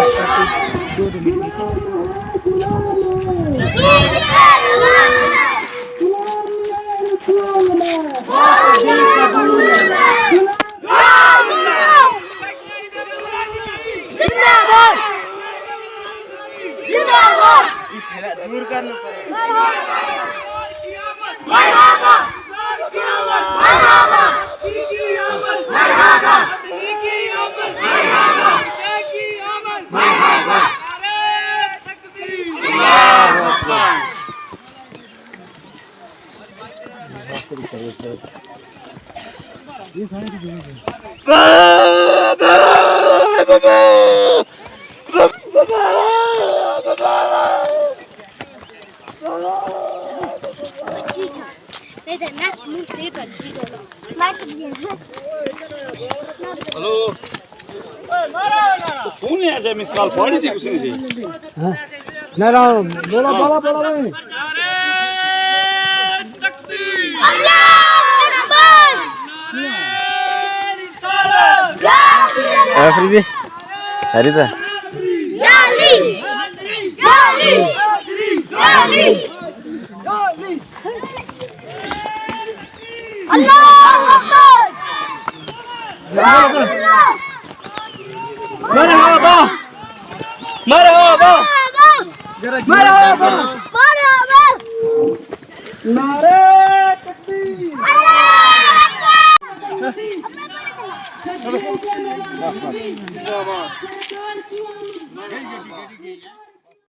दो मिनट दूर करना हेलो फोन नहीं आया मिस कॉल पड़ी थी उसने से हां ना बोला बोला बोला नहीं Afridi, Arida. Yali, Yali, Yali, Yali. Allah Akbar. Merhaba. Merhaba. Merhaba. Merhaba. नारे तकबीर Allah Akbar.